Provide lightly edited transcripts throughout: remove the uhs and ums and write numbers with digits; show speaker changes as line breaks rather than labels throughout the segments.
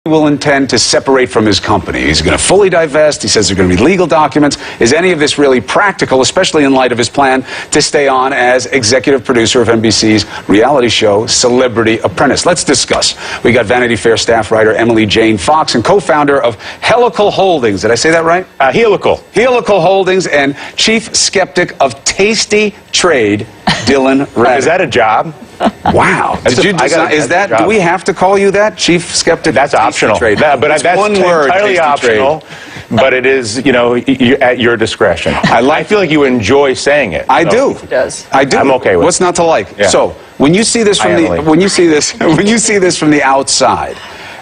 will intend to separate from his company. He's going to fully divest. He says there are going to be legal documents. Is any of this really practical, especially in light of his plan to stay on as executive producer of NBC's reality show, Celebrity Apprentice? Let's discuss. We got Vanity Fair staff writer Emily Jane Fox and co-founder of Helical Holdings. Did I say that right?
Helical.
Helical Holdings and chief skeptic of Tasty Trade, Dylan Raddick.
Is that a job?
Wow. Did you design, is that, do we have to call you that? Chief skeptic?
That's optional.
Trade.
But that's
one word,
entirely optional. But it is, you know, at your discretion. I feel like you enjoy saying it.
I do.
He does.
I do.
I'm okay with it.
What's not to like?
Yeah.
So, when you see this from when you see this from the outside,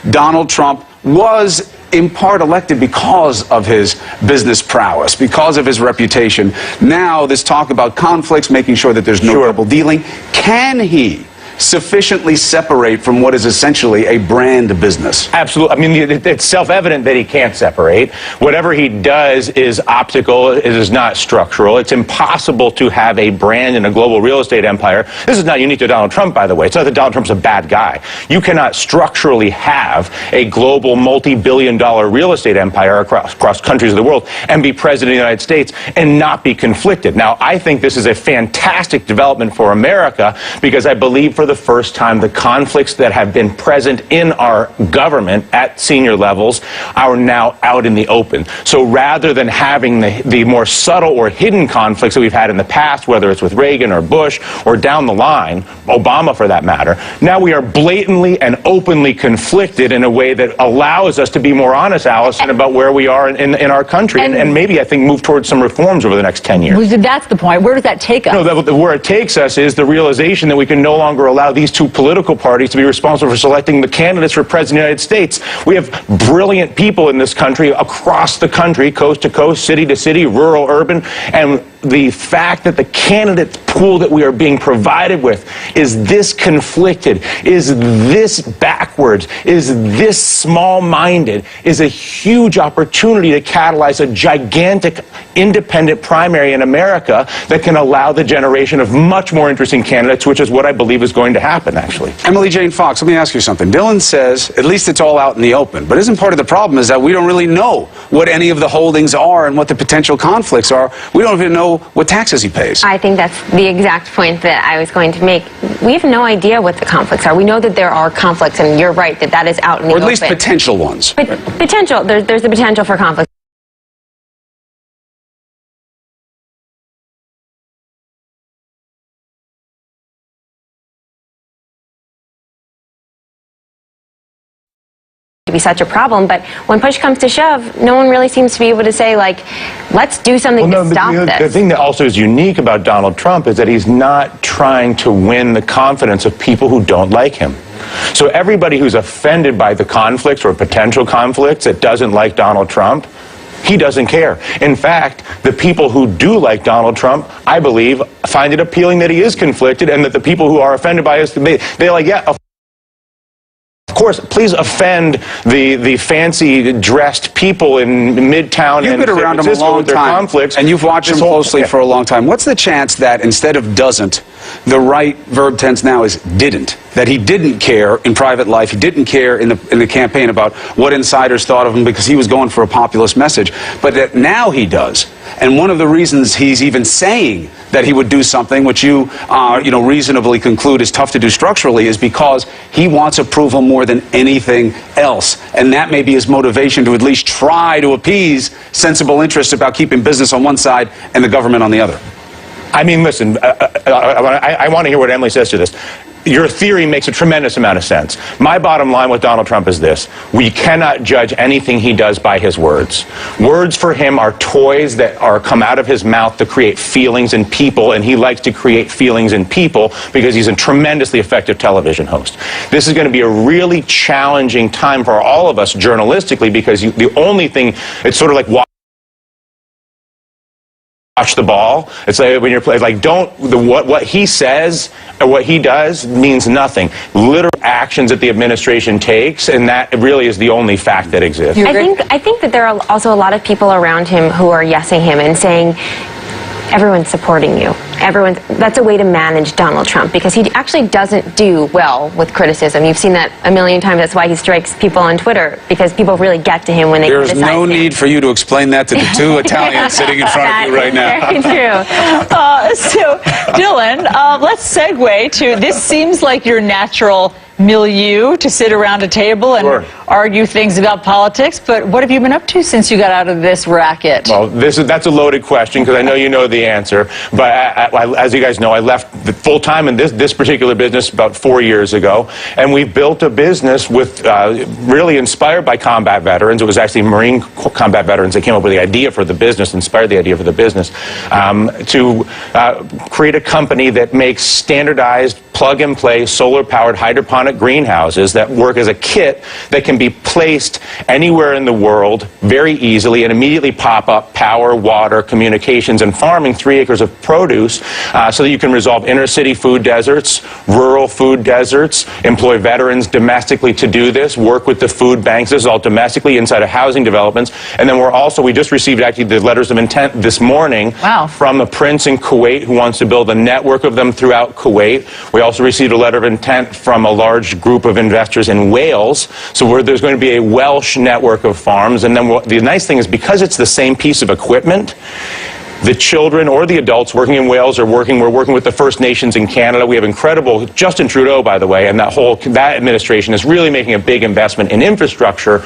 Donald Trump was in part elected because of his business prowess, because of his reputation. Now, this talk about conflicts, making sure that there's no double dealing. Can he sufficiently separate from what is essentially a brand business?
Absolutely. I mean, it's self-evident that he can't separate. Whatever he does is optical. It is not structural. It's impossible to have a brand in a global real estate empire. This is not unique to Donald Trump, by the way. It's not that Donald Trump's a bad guy. You cannot structurally have a global multi-billion-dollar real estate empire across countries of the world and be president of the United States and not be conflicted. Now, I think this is a fantastic development for America because I believe for the first time the conflicts that have been present in our government at senior levels are now out in the open. So rather than having the more subtle or hidden conflicts that we've had in the past, whether it's with Reagan or Bush or down the line, Obama for that matter, now we are blatantly and openly conflicted in a way that allows us to be more honest, Allison, about where we are in our country and maybe, I think, move towards some reforms over the next 10 years.
That's the point. Where does that take us?
No, where it takes us is the realization that we can no longer allow these two political parties to be responsible for selecting the candidates for president of the United States. We have brilliant people in this country, across the country, coast to coast, city to city, rural, urban, and the fact that the candidate pool that we are being provided with is this conflicted, is this backwards, is this small-minded, is a huge opportunity to catalyze a gigantic independent primary in America that can allow the generation of much more interesting candidates, which is what I believe is going to happen, actually.
Emily Jane Fox, let me ask you something. Dylan says, at least it's all out in the open, but isn't part of the problem is that we don't really know what any of the holdings are and what the potential conflicts are. We don't even know what taxes he pays.
I think that's the exact point that I was going to make. We have no idea what the conflicts are. We know that there are conflicts, and you're right that that is out in the open.
Or at least potential ones.
But potential, there's the potential for conflict. To be such a problem, but when push comes to shove, no one really seems to be able to say, like, let's do something to stop this.
The thing that also is unique about Donald Trump is that he's not trying to win the confidence of people who don't like him. So everybody who's offended by the conflicts or potential conflicts that doesn't like Donald Trump, he doesn't care. In fact, the people who do like Donald Trump, I believe, find it appealing that he is conflicted, and that the people who are offended by us, they're like, yeah, of course, please offend the fancy dressed people in Midtown.
You've been around him a long time,
conflicts,
and you've watched him closely for a long time. What's the chance that instead of doesn't, the right verb tense now is didn't? That he didn't care in private life, he didn't care in the campaign about what insiders thought of him because he was going for a populist message, but that now he does. And one of the reasons he's even saying that he would do something which you reasonably conclude is tough to do structurally is because he wants approval more than anything else. And that may be his motivation to at least try to appease sensible interests about keeping business on one side and the government on the other.
I mean, listen, I want to hear what Emily says to this. Your theory makes a tremendous amount of sense. My bottom line with Donald Trump is this. We cannot judge anything he does by his words. Words for him are toys that come out of his mouth to create feelings in people, and he likes to create feelings in people because he's a tremendously effective television host. This is going to be a really challenging time for all of us journalistically because the only thing, it's sort of like watch the ball. It's like when you're playing, like what he says or what he does means nothing. Literal actions that the administration takes, and that really is the only fact that exists.
I think that there are also a lot of people around him who are yesing him and saying, everyone's supporting you. That's a way to manage Donald Trump, because he actually doesn't do well with criticism. You've seen that a million times. That's why he strikes people on Twitter, because people really get to him when they criticize him.
There's no need for you to explain that to the two Italians sitting in front of you right now.
Very true.
So, Dylan, let's segue to, this seems like your natural milieu to sit around a table and argue things about politics, but what have you been up to since you got out of this racket?
Well, that's a loaded question, because I know you know the answer, but as you guys know, I left full-time in this particular business about 4 years ago, and we built a business with really inspired by combat veterans. It was actually Marine combat veterans that came up with the idea for the business, inspired the idea for the business, to create a company that makes standardized plug-and-play solar-powered hydroponic greenhouses that work as a kit that can be placed anywhere in the world very easily and immediately pop up power, water, communications, and farming 3 acres of produce so that you can resolve inner-city food deserts, rural food deserts, employ veterans domestically to do this, work with the food banks. This is all domestically inside of housing developments. And then we just received actually the letters of intent this morning from a prince in Kuwait who wants to build a network of them throughout Kuwait. We also received a letter of intent from a large group of investors in Wales. So there's going to be a Welsh network of farms. And then the nice thing is, because it's the same piece of equipment, the children or the adults working in Wales we're working with the First Nations in Canada. We have incredible, Justin Trudeau, by the way, and that administration is really making a big investment in infrastructure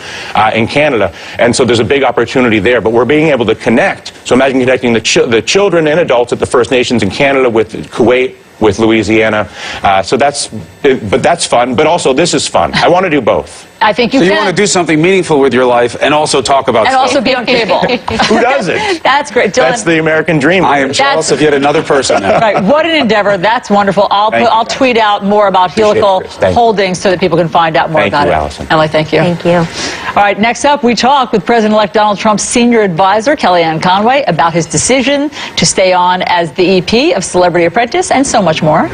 in Canada. And so there's a big opportunity there, but we're being able to connect. So imagine connecting the children and adults at the First Nations in Canada with Kuwait, with Louisiana. But that's fun, but also this is fun. I want to do both.
I think you can.
So you want to do something meaningful with your life and also talk about
and also be on cable.
Who doesn't?
That's great, Dylan.
That's the American dream.
I am jealous of yet another person now.
Right, what an endeavor. That's wonderful. I'll tweet out more about Helical Holdings so that people can find out more about it.
Allison.
Emily, thank you.
Thank you.
All right, next up, we talk with President-elect Donald Trump's senior advisor, Kellyanne Conway, about his decision to stay on as the EP of Celebrity Apprentice and so much more.